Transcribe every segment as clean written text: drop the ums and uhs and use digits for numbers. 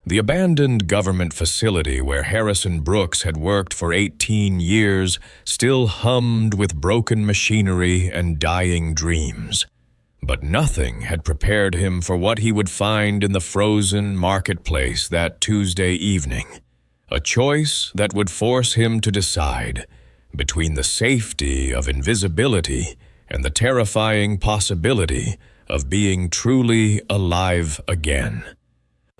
The abandoned government facility where Harrison Brooks had worked for 18 years still hummed with broken machinery and dying dreams. But nothing had prepared him for what he would find in the frozen marketplace that Tuesday evening. A choice that would force him to decide between the safety of invisibility and the terrifying possibility of being truly alive again.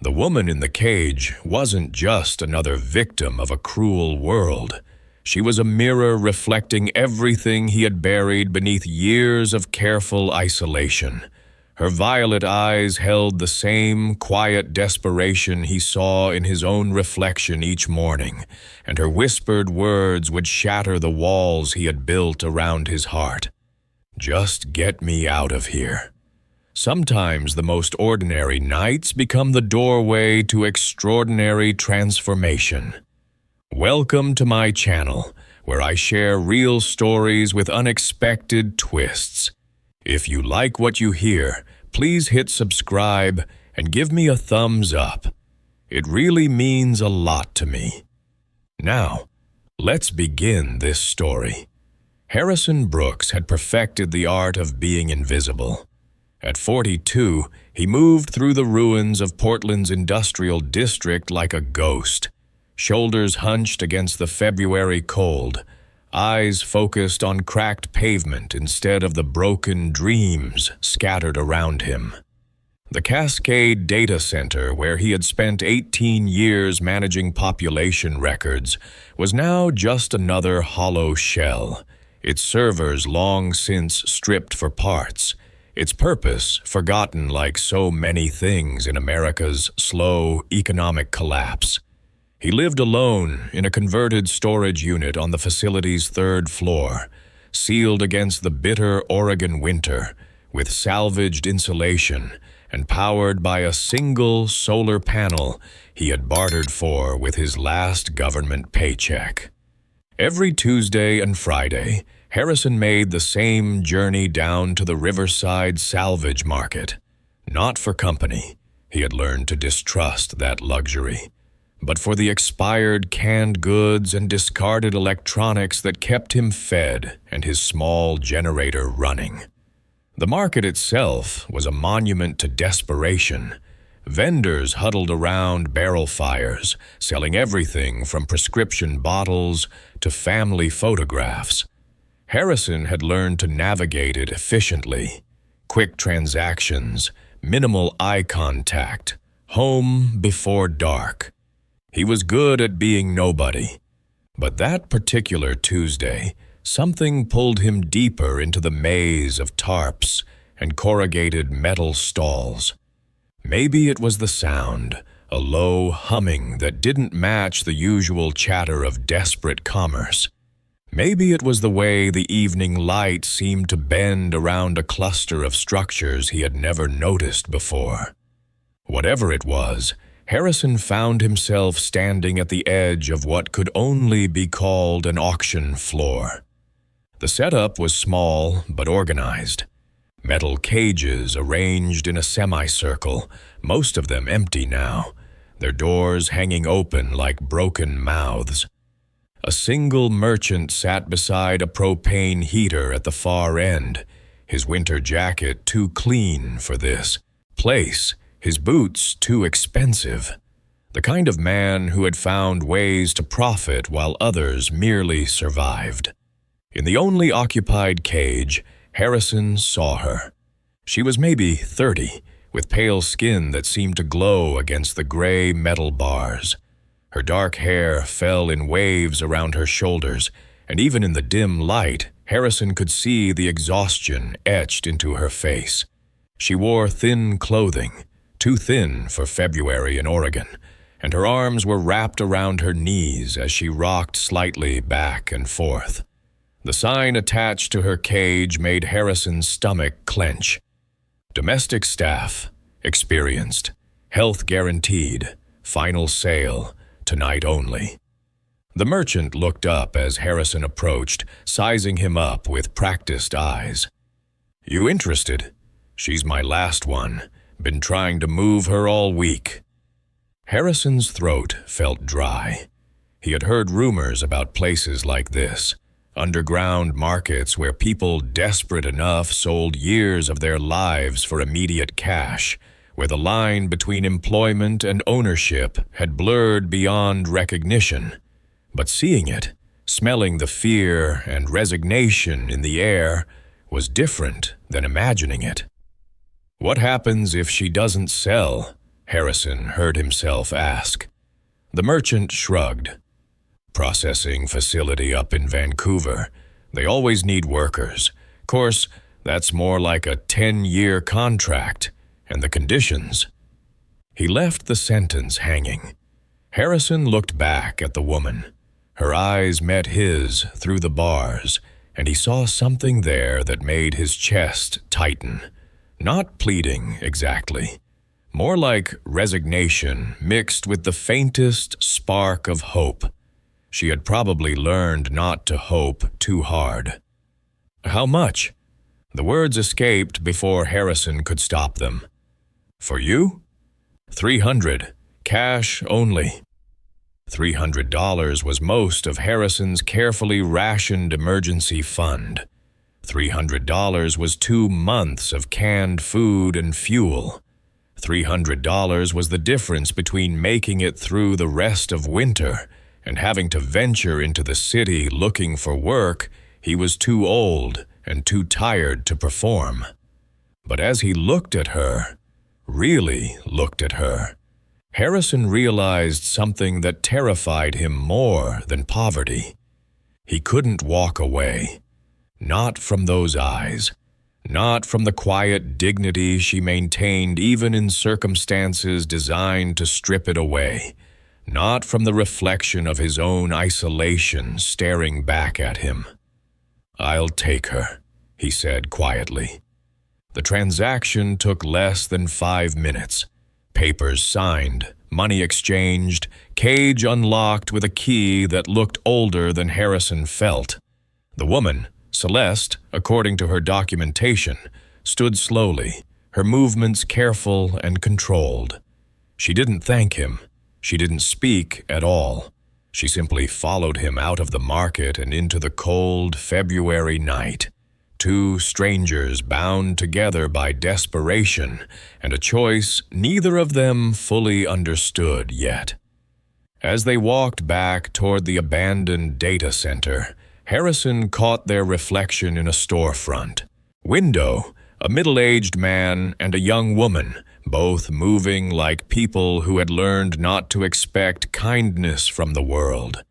The woman in the cage wasn't just another victim of a cruel world. She was a mirror reflecting everything he had buried beneath years of careful isolation. Her violet eyes held the same quiet desperation he saw in his own reflection each morning, and her whispered words would shatter the walls he had built around his heart. Just get me out of here. Sometimes the most ordinary nights become the doorway to extraordinary transformation. Welcome to my channel, where I share real stories with unexpected twists. If you like what you hear, please hit subscribe and give me a thumbs up. It really means a lot to me. Now, let's begin this story. Harrison Brooks had perfected the art of being invisible. At 42, he moved through the ruins of Portland's industrial district like a ghost, shoulders hunched against the February cold, eyes focused on cracked pavement instead of the broken dreams scattered around him. The Cascade Data Center, where he had spent 18 years managing population records, was now just another hollow shell, its servers long since stripped for parts, its purpose forgotten like so many things in America's slow economic collapse. He lived alone in a converted storage unit on the facility's third floor, sealed against the bitter Oregon winter, with salvaged insulation and powered by a single solar panel he had bartered for with his last government paycheck. Every Tuesday and Friday, Harrison made the same journey down to the Riverside salvage market. Not for company. He had learned to distrust that luxury, but for the expired canned goods and discarded electronics that kept him fed and his small generator running. The market itself was a monument to desperation. Vendors huddled around barrel fires, selling everything from prescription bottles to family photographs. Harrison had learned to navigate it efficiently. Quick transactions, minimal eye contact, home before dark. He was good at being nobody. But that particular Tuesday, something pulled him deeper into the maze of tarps and corrugated metal stalls. Maybe it was the sound, a low humming that didn't match the usual chatter of desperate commerce. Maybe it was the way the evening light seemed to bend around a cluster of structures he had never noticed before. Whatever it was, Harrison found himself standing at the edge of what could only be called an auction floor. The setup was small but organized. Metal cages arranged in a semicircle, most of them empty now, their doors hanging open like broken mouths. A single merchant sat beside a propane heater at the far end, his winter jacket too clean for this place, his boots too expensive. The kind of man who had found ways to profit while others merely survived. In the only occupied cage, Harrison saw her. She was maybe 30, with pale skin that seemed to glow against the gray metal bars. Her dark hair fell in waves around her shoulders, and even in the dim light, Harrison could see the exhaustion etched into her face. She wore thin clothing, too thin for February in Oregon, and her arms were wrapped around her knees as she rocked slightly back and forth. The sign attached to her cage made Harrison's stomach clench. Domestic staff, experienced, health guaranteed, final sale, tonight only. The merchant looked up as Harrison approached, sizing him up with practiced eyes. "You interested? She's my last one. Been trying to move her all week." Harrison's throat felt dry. He had heard rumors about places like this, underground markets where people desperate enough sold years of their lives for immediate cash, where the line between employment and ownership had blurred beyond recognition. But seeing it, smelling the fear and resignation in the air, was different than imagining it. "What happens if she doesn't sell?" Harrison heard himself ask. The merchant shrugged. "Processing facility up in Vancouver. They always need workers. Course, that's more like a 10-year contract. And the conditions." He left the sentence hanging. Harrison looked back at the woman. Her eyes met his through the bars, and he saw something there that made his chest tighten. Not pleading, exactly. More like resignation mixed with the faintest spark of hope. She had probably learned not to hope too hard. "How much?" The words escaped before Harrison could stop them. "For you?" $300, cash only. $300 was most of Harrison's carefully rationed emergency fund. $300 was 2 months of canned food and fuel. $300 was the difference between making it through the rest of winter and having to venture into the city looking for work he was too old and too tired to perform. But as he looked at her, really looked at her, Harrison realized something that terrified him more than poverty. He couldn't walk away. Not from those eyes. Not from the quiet dignity she maintained even in circumstances designed to strip it away. Not from the reflection of his own isolation staring back at him. "I'll take her," he said quietly. The transaction took less than 5 minutes. Papers signed, money exchanged, cage unlocked with a key that looked older than Harrison felt. The woman, Celeste, according to her documentation, stood slowly, her movements careful and controlled. She didn't thank him. She didn't speak at all. She simply followed him out of the market and into the cold February night. 2 strangers bound together by desperation and a choice neither of them fully understood yet. As they walked back toward the abandoned data center, Harrison caught their reflection in a storefront. Window, a middle-aged man and a young woman, both moving like people who had learned not to expect kindness from the world.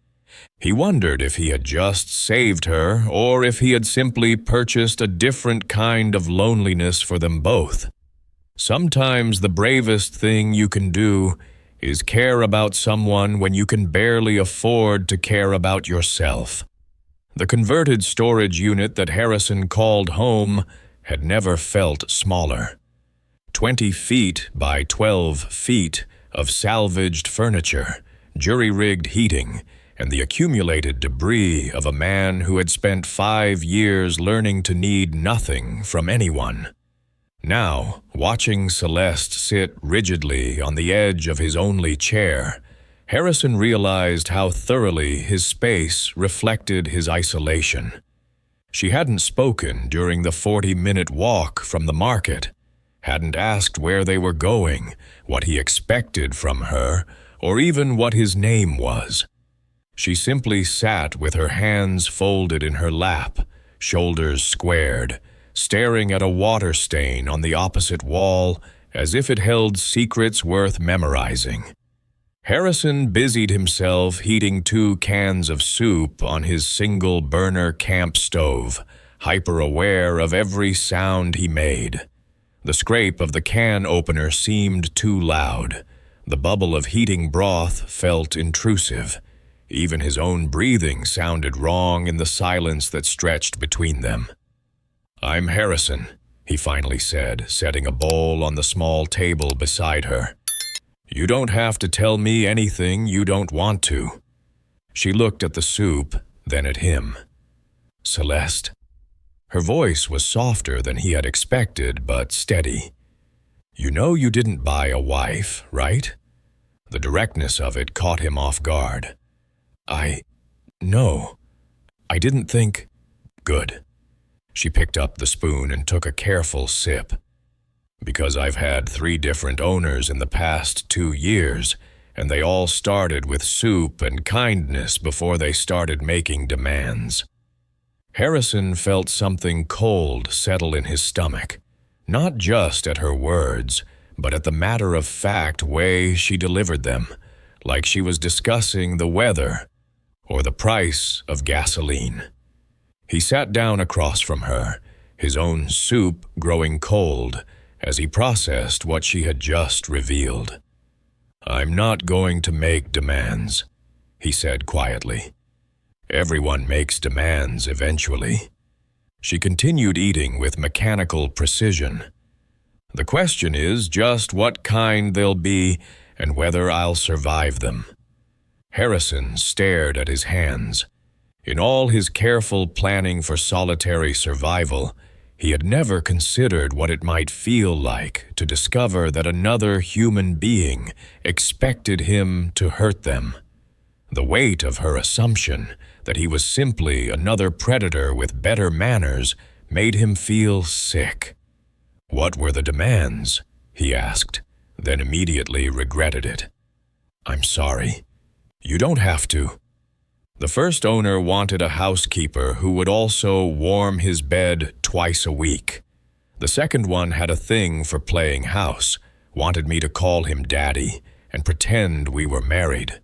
He wondered if he had just saved her or if he had simply purchased a different kind of loneliness for them both. Sometimes the bravest thing you can do is care about someone when you can barely afford to care about yourself. The converted storage unit that Harrison called home had never felt smaller. 20 feet by 12 feet of salvaged furniture, jury-rigged heating, and the accumulated debris of a man who had spent 5 years learning to need nothing from anyone. Now, watching Celeste sit rigidly on the edge of his only chair, Harrison realized how thoroughly his space reflected his isolation. She hadn't spoken during the 40-minute walk from the market, hadn't asked where they were going, what he expected from her, or even what his name was. She simply sat with her hands folded in her lap, shoulders squared, staring at a water stain on the opposite wall as if it held secrets worth memorizing. Harrison busied himself heating 2 cans of soup on his single-burner camp stove, hyper-aware of every sound he made. The scrape of the can opener seemed too loud. The bubble of heating broth felt intrusive. Even his own breathing sounded wrong in the silence that stretched between them. "I'm Harrison," he finally said, setting a bowl on the small table beside her. "You don't have to tell me anything you don't want to." She looked at the soup, then at him. "Celeste." Her voice was softer than he had expected, but steady. "You know you didn't buy a wife, right?" The directness of it caught him off guard. No, I didn't think. Good. She picked up the spoon and took a careful sip. Because I've had 3 different owners in the past 2 years, and they all started with soup and kindness before they started making demands. Harrison felt something cold settle in his stomach, not just at her words, but at the matter-of-fact way she delivered them, like she was discussing the weather or the price of gasoline. He sat down across from her, his own soup growing cold, as he processed what she had just revealed. "I'm not going to make demands," he said quietly. "Everyone makes demands eventually." She continued eating with mechanical precision. "The question is just what kind they'll be and whether I'll survive them." Harrison stared at his hands. In all his careful planning for solitary survival, he had never considered what it might feel like to discover that another human being expected him to hurt them. The weight of her assumption that he was simply another predator with better manners made him feel sick. "What were the demands?" he asked, then immediately regretted it. "I'm sorry. You don't have to." The first owner wanted a housekeeper who would also warm his bed twice a week. The second one had a thing for playing house, wanted me to call him Daddy and pretend we were married.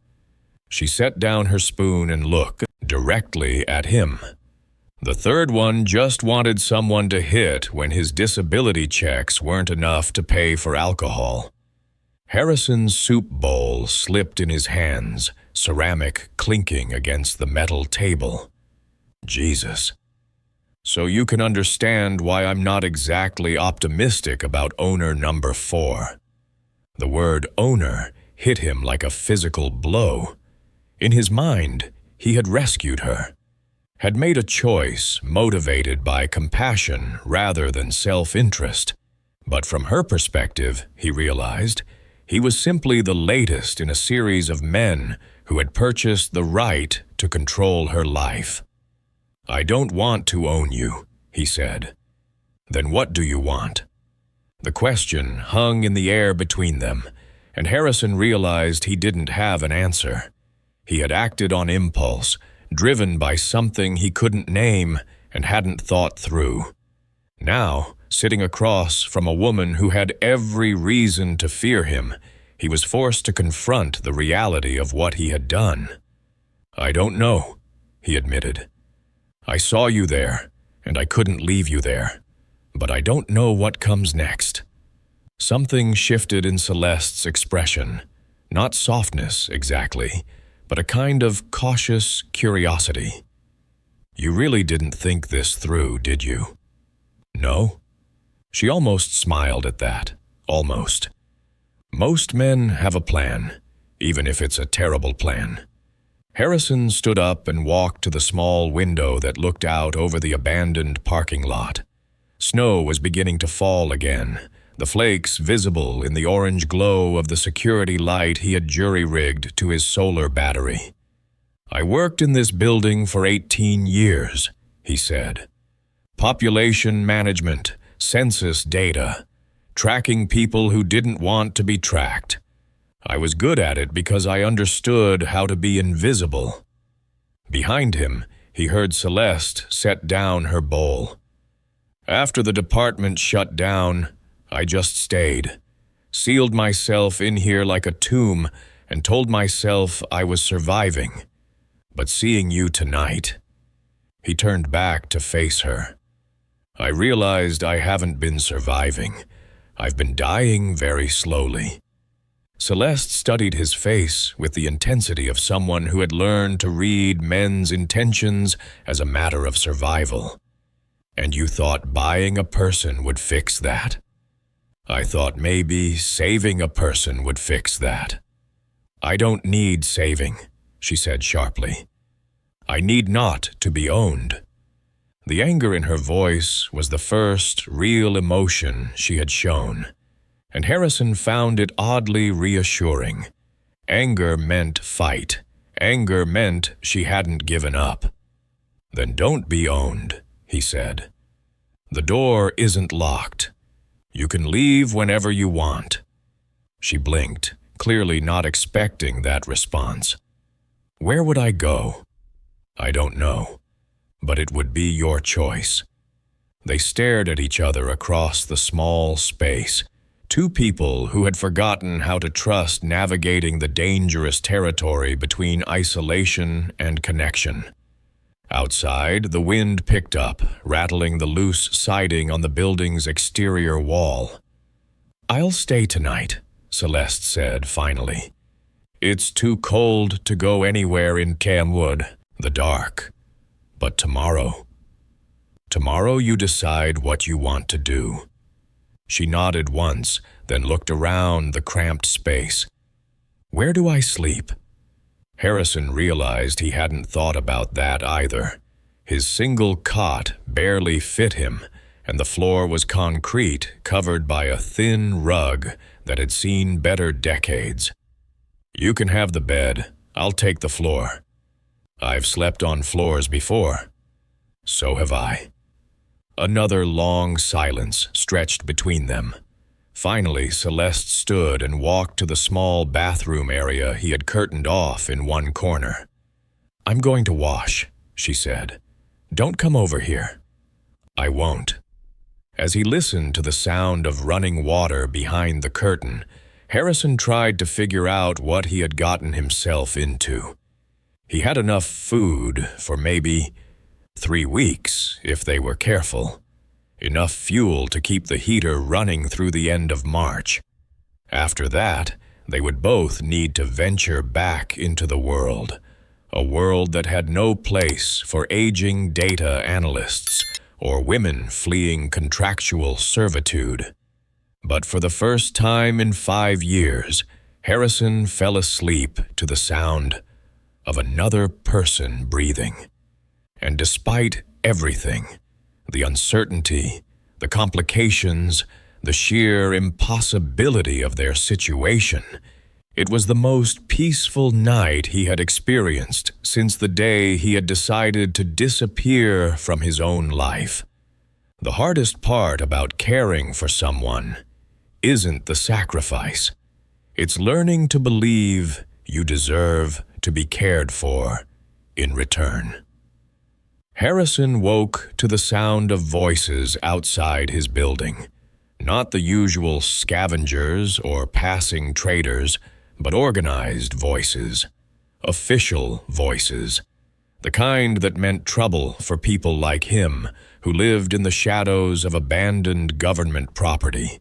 She set down her spoon and looked directly at him. The third one just wanted someone to hit when his disability checks weren't enough to pay for alcohol. Harrison's soup bowl slipped in his hands, ceramic clinking against the metal table. Jesus. So you can understand why I'm not exactly optimistic about owner number 4. The word owner hit him like a physical blow. In his mind, he had rescued her, had made a choice motivated by compassion rather than self-interest. But from her perspective, he realized, he was simply the latest in a series of men who had purchased the right to control her life. "I don't want to own you," he said. "Then what do you want?" The question hung in the air between them, and Harrison realized he didn't have an answer. He had acted on impulse, driven by something he couldn't name and hadn't thought through. Now, sitting across from a woman who had every reason to fear him, he was forced to confront the reality of what he had done. "I don't know," he admitted. "I saw you there, and I couldn't leave you there. But I don't know what comes next." Something shifted in Celeste's expression. Not softness, exactly, but a kind of cautious curiosity. "You really didn't think this through, did you?" "No." She almost smiled at that. Almost. Most men have a plan, even if it's a terrible plan. Harrison stood up and walked to the small window that looked out over the abandoned parking lot. Snow was beginning to fall again, the flakes visible in the orange glow of the security light he had jury-rigged to his solar battery. "I worked in this building for 18 years, he said. Population management, census data, tracking people who didn't want to be tracked. I was good at it because I understood how to be invisible." Behind him, he heard Celeste set down her bowl. "After the department shut down, I just stayed, sealed myself in here like a tomb, and told myself I was surviving. But seeing you tonight..." He turned back to face her. "I realized I haven't been surviving. I've been dying very slowly." Celeste studied his face with the intensity of someone who had learned to read men's intentions as a matter of survival. "And you thought buying a person would fix that?" "I thought maybe saving a person would fix that." "I don't need saving," she said sharply. "I need not to be owned." The anger in her voice was the first real emotion she had shown, and Harrison found it oddly reassuring. Anger meant fight. Anger meant she hadn't given up. "Then don't be owned," he said. "The door isn't locked. You can leave whenever you want." She blinked, clearly not expecting that response. "Where would I go?" "I don't know, but it would be your choice." They stared at each other across the small space. Two people who had forgotten how to trust navigating the dangerous territory between isolation and connection. Outside, the wind picked up, rattling the loose siding on the building's exterior wall. "I'll stay tonight," Celeste said finally. "It's too cold to go anywhere in Camwood, the dark. But tomorrow you decide what you want to do." She nodded once, then looked around the cramped space. "Where do I sleep?" Harrison realized he hadn't thought about that either. His single cot barely fit him, and the floor was concrete, covered by a thin rug that had seen better decades. "You can have the bed. I'll take the floor." "I've slept on floors before." "So have I." Another long silence stretched between them. Finally, Celeste stood and walked to the small bathroom area he had curtained off in one corner. "I'm going to wash," she said. "Don't come over here." "I won't." As he listened to the sound of running water behind the curtain, Harrison tried to figure out what he had gotten himself into. He had enough food for maybe 3 weeks, if they were careful. Enough fuel to keep the heater running through the end of March. After that, they would both need to venture back into the world, a world that had no place for aging data analysts or women fleeing contractual servitude. But for the first time in 5 years, Harrison fell asleep to the sound of another person breathing. And despite everything, the uncertainty, the complications, the sheer impossibility of their situation, it was the most peaceful night he had experienced since the day he had decided to disappear from his own life. The hardest part about caring for someone isn't the sacrifice. It's learning to believe you deserve to be cared for in return. Harrison woke to the sound of voices outside his building. Not the usual scavengers or passing traders, but organized voices. Official voices. The kind that meant trouble for people like him, who lived in the shadows of abandoned government property.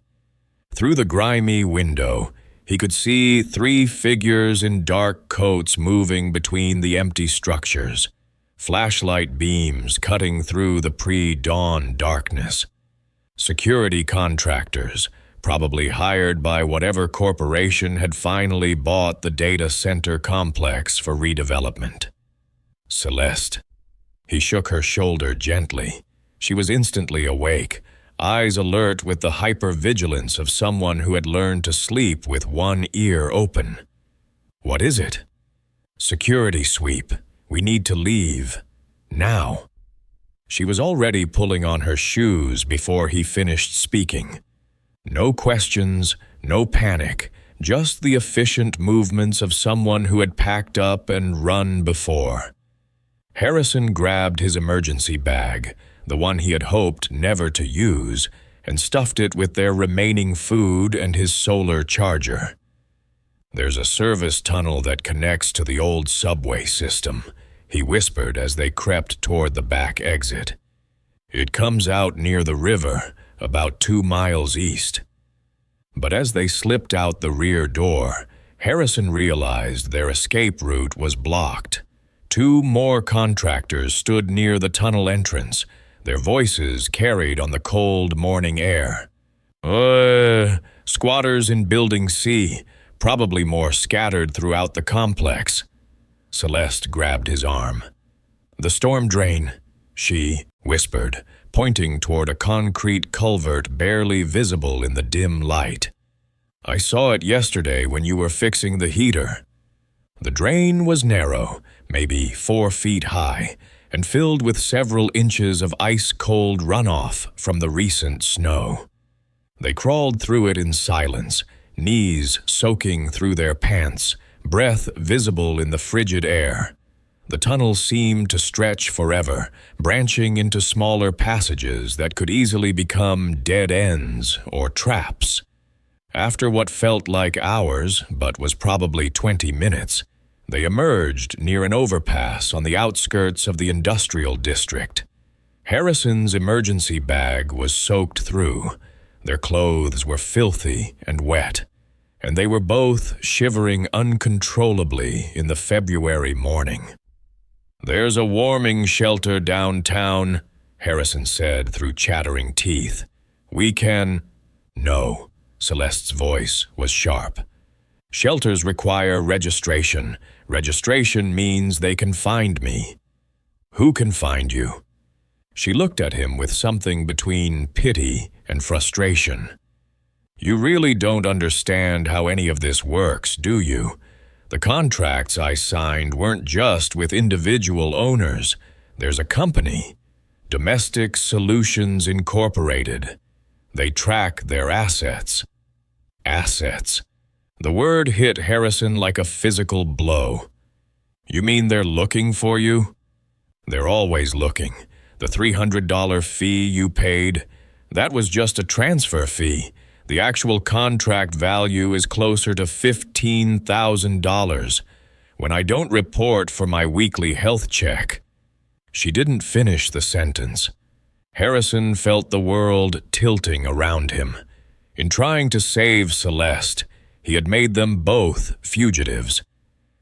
Through the grimy window, he could see 3 figures in dark coats moving between the empty structures. Flashlight beams cutting through the pre-dawn darkness. Security contractors, probably hired by whatever corporation had finally bought the data center complex for redevelopment. Celeste. He shook her shoulder gently. She was instantly awake, eyes alert with the hypervigilance of someone who had learned to sleep with one ear open. "What is it?" "Security sweep. We need to leave. Now." She was already pulling on her shoes before he finished speaking. No questions, no panic, just the efficient movements of someone who had packed up and run before. Harrison grabbed his emergency bag, the one he had hoped never to use, and stuffed it with their remaining food and his solar charger. "There's a service tunnel that connects to the old subway system," he whispered as they crept toward the back exit. "It comes out near the river, about 2 miles east." But as they slipped out the rear door, Harrison realized their escape route was blocked. 2 more contractors stood near the tunnel entrance, their voices carried on the cold morning air. Squatters in Building C, probably more scattered throughout the complex." Celeste grabbed his arm. "The storm drain," she whispered, pointing toward a concrete culvert barely visible in the dim light. "I saw it yesterday when you were fixing the heater." The drain was narrow, maybe 4 feet high, and filled with several inches of ice-cold runoff from the recent snow. They crawled through it in silence, knees soaking through their pants, breath visible in the frigid air. The tunnel seemed to stretch forever, branching into smaller passages that could easily become dead ends or traps. After what felt like hours, but was probably 20 minutes, they emerged near an overpass on the outskirts of the industrial district. Harrison's emergency bag was soaked through. Their clothes were filthy and wet, and they were both shivering uncontrollably in the February morning. "There's a warming shelter downtown," Harrison said through chattering teeth. "We can—" "No," Celeste's voice was sharp. "Shelters require registration. Registration means they can find me." "Who can find you?" She looked at him with something between pity and frustration. "You really don't understand how any of this works, do you? The contracts I signed weren't just with individual owners. There's a company, Domestic Solutions Incorporated. They track their assets." Assets. The word hit Harrison like a physical blow. "You mean they're looking for you?" "They're always looking. The $300 fee you paid, that was just a transfer fee. The actual contract value is closer to $15,000. When I don't report for my weekly health check." She didn't finish the sentence. Harrison felt the world tilting around him. In trying to save Celeste, he had made them both fugitives,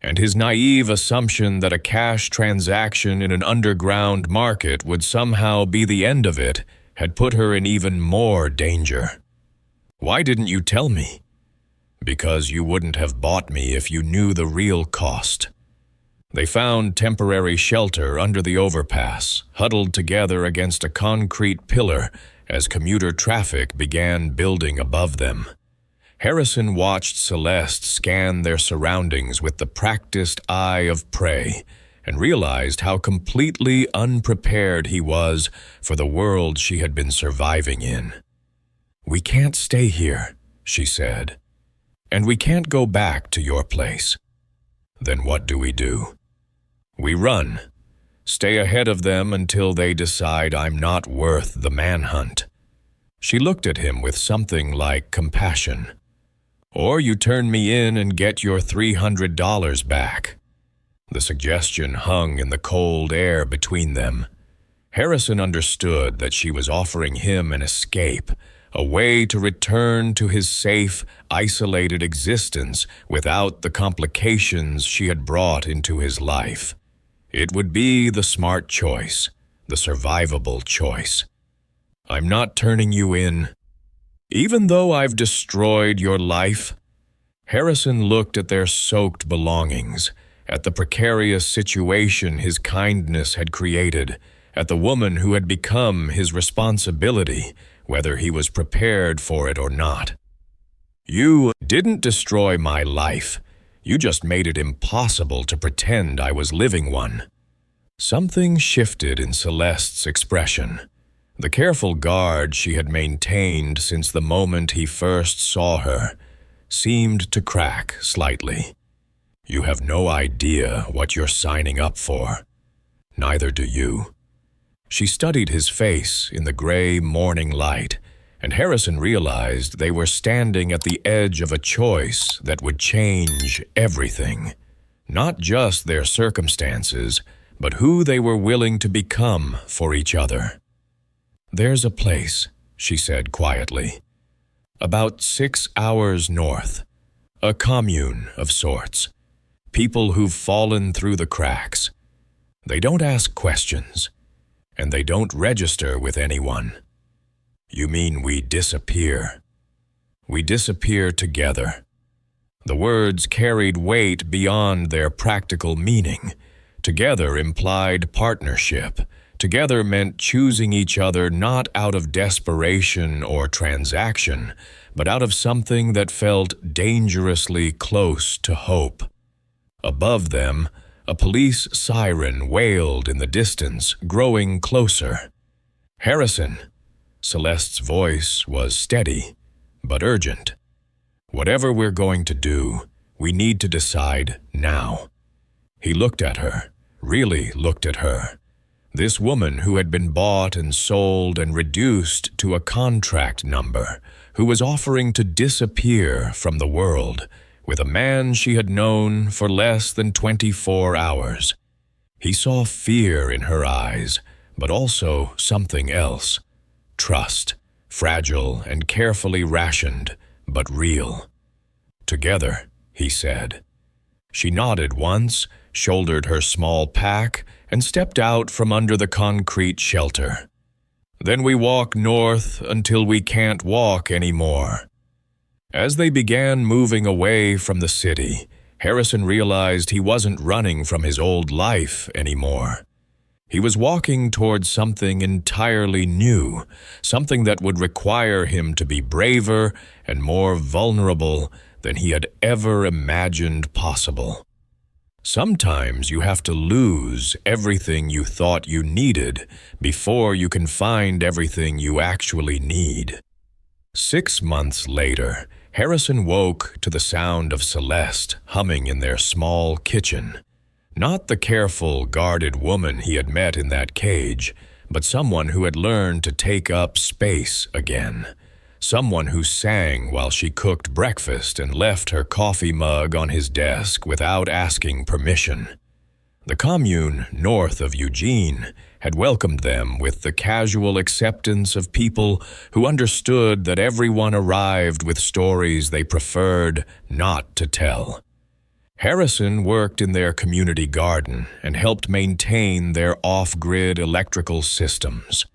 and his naive assumption that a cash transaction in an underground market would somehow be the end of it had put her in even more danger. "Why didn't you tell me?" "Because you wouldn't have bought me if you knew the real cost." They found temporary shelter under the overpass, huddled together against a concrete pillar as commuter traffic began building above them. Harrison watched Celeste scan their surroundings with the practiced eye of prey and realized how completely unprepared he was for the world she had been surviving in. "We can't stay here," she said, "and we can't go back to your place." "Then what do we do?" "We run. Stay ahead of them until they decide I'm not worth the manhunt." She looked at him with something like compassion. "Or you turn me in and get your $300 back." The suggestion hung in the cold air between them. Harrison understood that she was offering him an escape, a way to return to his safe, isolated existence without the complications she had brought into his life. It would be the smart choice, the survivable choice. "I'm not turning you in. Even though I've destroyed your life." Harrison looked at their soaked belongings, at the precarious situation his kindness had created, at the woman who had become his responsibility, whether he was prepared for it or not. "You didn't destroy my life. You just made it impossible to pretend I was living one." Something shifted in Celeste's expression. The careful guard she had maintained since the moment he first saw her seemed to crack slightly. "You have no idea what you're signing up for. Neither do you." She studied his face in the gray morning light, and Harrison realized they were standing at the edge of a choice that would change everything. Not just their circumstances, but who they were willing to become for each other. "There's a place," she said quietly, "about 6 hours north. A commune of sorts. People who've fallen through the cracks. They don't ask questions, and they don't register with anyone." "You mean we disappear?" "We disappear together." The words carried weight beyond their practical meaning. Together implied partnership. Together meant choosing each other not out of desperation or transaction, but out of something that felt dangerously close to hope. Above them, a police siren wailed in the distance, growing closer. "Harrison!" Celeste's voice was steady, but urgent. "Whatever we're going to do, we need to decide now." He looked at her, really looked at her. This woman who had been bought and sold and reduced to a contract number, who was offering to disappear from the world, with a man she had known for less than 24 hours. He saw fear in her eyes, but also something else. Trust, fragile and carefully rationed, but real. "Together," he said. She nodded once, shouldered her small pack, and stepped out from under the concrete shelter. "Then we walk north until we can't walk anymore." As they began moving away from the city, Harrison realized he wasn't running from his old life anymore. He was walking towards something entirely new, something that would require him to be braver and more vulnerable than he had ever imagined possible. Sometimes you have to lose everything you thought you needed before you can find everything you actually need. 6 months later, Harrison woke to the sound of Celeste humming in their small kitchen. Not the careful, guarded woman he had met in that cage, but someone who had learned to take up space again. Someone who sang while she cooked breakfast and left her coffee mug on his desk without asking permission. The commune north of Eugene had welcomed them with the casual acceptance of people who understood that everyone arrived with stories they preferred not to tell. Harrison worked in their community garden and helped maintain their off-grid electrical systems.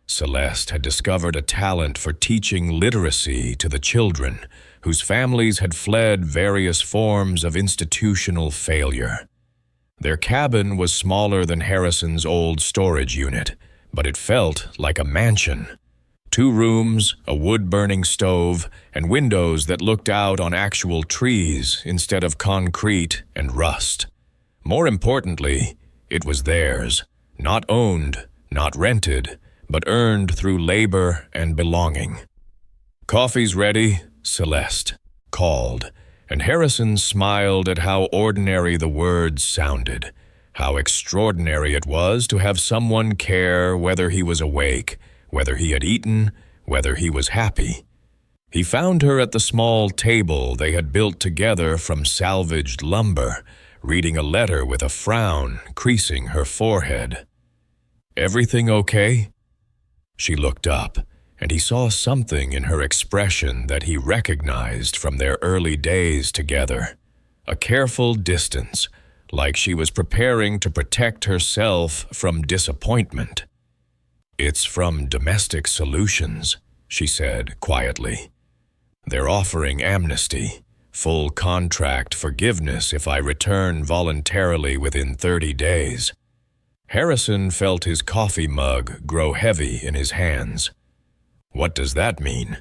Celeste had discovered a talent for teaching literacy to the children whose families had fled various forms of institutional failure. Their cabin was smaller than Harrison's old storage unit, but it felt like a mansion. 2 rooms, a wood-burning stove, and windows that looked out on actual trees instead of concrete and rust. More importantly, it was theirs, not owned, not rented, but earned through labor and belonging. "Coffee's ready," Celeste called, and Harrison smiled at how ordinary the words sounded, how extraordinary it was to have someone care whether he was awake, whether he had eaten, whether he was happy. He found her at the small table they had built together from salvaged lumber, reading a letter with a frown creasing her forehead. "Everything okay?" She looked up, and he saw something in her expression that he recognized from their early days together. A careful distance, like she was preparing to protect herself from disappointment. "It's from Domestic Solutions," she said quietly. "They're offering amnesty, full contract forgiveness if I return voluntarily within 30 days. Harrison felt his coffee mug grow heavy in his hands. "What does that mean?"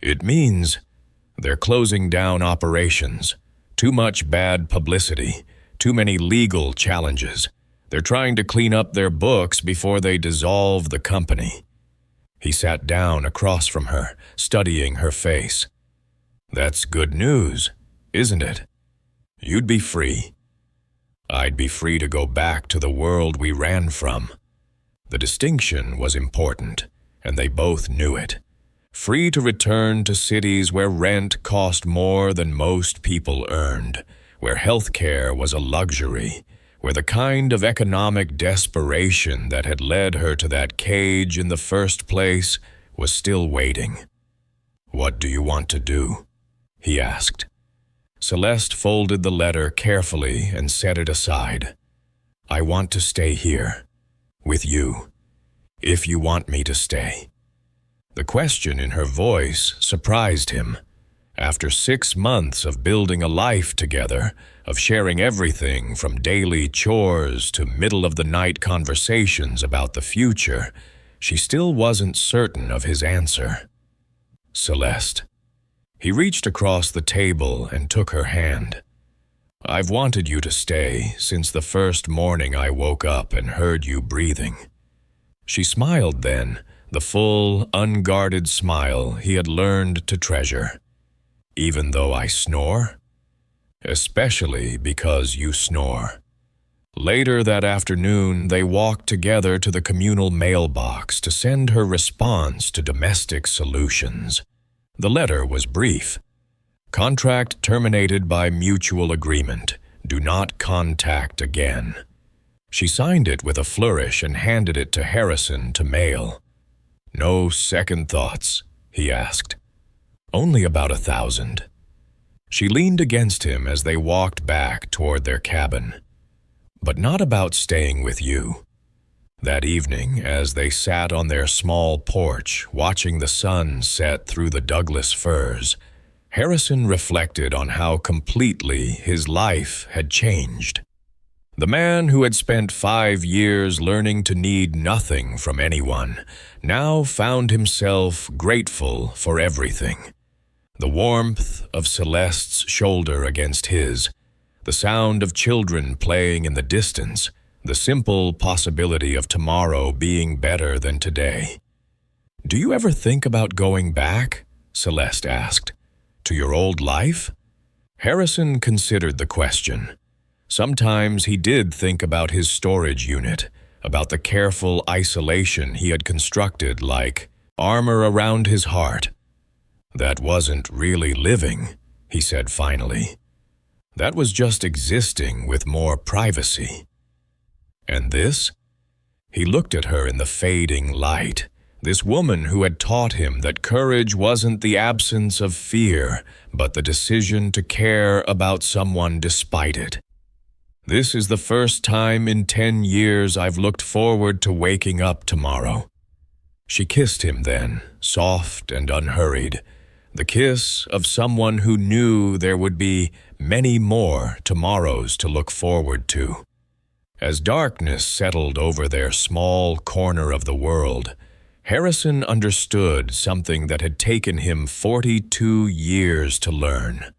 "It means they're closing down operations. Too much bad publicity, too many legal challenges. They're trying to clean up their books before they dissolve the company." He sat down across from her, studying her face. "That's good news, isn't it? You'd be free. I'd be free to go back to the world we ran from." The distinction was important, and they both knew it. Free to return to cities where rent cost more than most people earned, where health care was a luxury, where the kind of economic desperation that had led her to that cage in the first place was still waiting. "What do you want to do?" he asked. Celeste folded the letter carefully and set it aside. "I want to stay here, with you, if you want me to stay." The question in her voice surprised him. After 6 months of building a life together, of sharing everything from daily chores to middle-of-the-night conversations about the future, she still wasn't certain of his answer. "Celeste." He reached across the table and took her hand. I've wanted you to stay since the first morning I woke up and heard you breathing." She smiled then, the full, unguarded smile he had learned to treasure. "Even though I snore?" "Especially because you snore." Later that afternoon, they walked together to the communal mailbox to send her response to Domestic Solutions. The letter was brief. "Contract terminated by mutual agreement. Do not contact again." She signed it with a flourish and handed it to Harrison to mail. "No second thoughts?" he asked. "Only about 1,000. She leaned against him as they walked back toward their cabin. "But not about staying with you." That evening, as they sat on their small porch, watching the sun set through the Douglas firs, Harrison reflected on how completely his life had changed. The man who had spent 5 years learning to need nothing from anyone now found himself grateful for everything. The warmth of Celeste's shoulder against his, the sound of children playing in the distance, the simple possibility of tomorrow being better than today. "Do you ever think about going back?" Celeste asked. "To your old life?" Harrison considered the question. Sometimes he did think about his storage unit, about the careful isolation he had constructed like armor around his heart. "That wasn't really living," he said finally. "That was just existing with more privacy." "And this?" He looked at her in the fading light, this woman who had taught him that courage wasn't the absence of fear, but the decision to care about someone despite it. "This is the first time in 10 years I've looked forward to waking up tomorrow." She kissed him then, soft and unhurried, the kiss of someone who knew there would be many more tomorrows to look forward to. As darkness settled over their small corner of the world, Harrison understood something that had taken him 42 years to learn.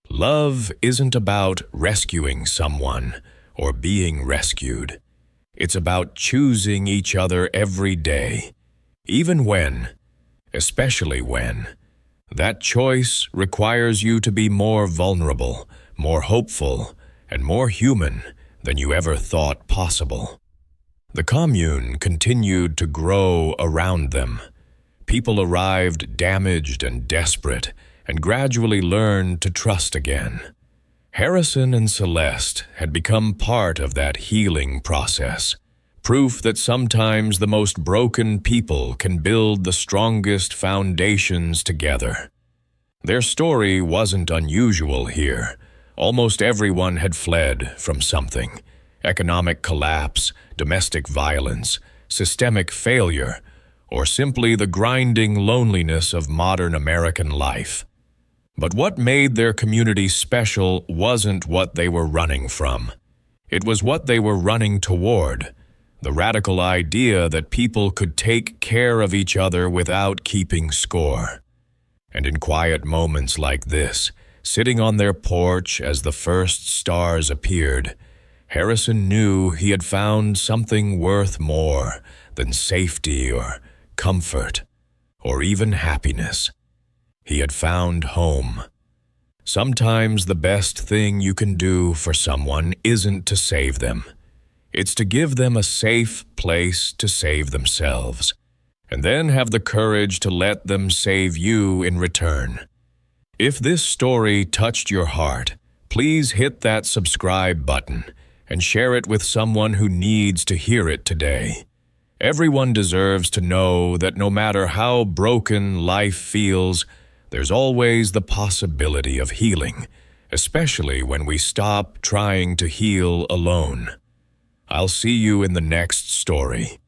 Love isn't about rescuing someone or being rescued. It's about choosing each other every day, even when, especially when, that choice requires you to be more vulnerable, more hopeful, and more human than you ever thought possible. The commune continued to grow around them. People arrived damaged and desperate, and gradually learned to trust again. Harrison and Celeste had become part of that healing process, proof that sometimes the most broken people can build the strongest foundations together. Their story wasn't unusual here. Almost everyone had fled from something: economic collapse, domestic violence, systemic failure, or simply the grinding loneliness of modern American life. But what made their community special wasn't what they were running from. It was what they were running toward, the radical idea that people could take care of each other without keeping score. And in quiet moments like this, sitting on their porch as the first stars appeared, Harrison knew he had found something worth more than safety or comfort or even happiness. He had found home. Sometimes the best thing you can do for someone isn't to save them. It's to give them a safe place to save themselves, and then have the courage to let them save you in return. If this story touched your heart, please hit that subscribe button and share it with someone who needs to hear it today. Everyone deserves to know that no matter how broken life feels, there's always the possibility of healing, especially when we stop trying to heal alone. I'll see you in the next story.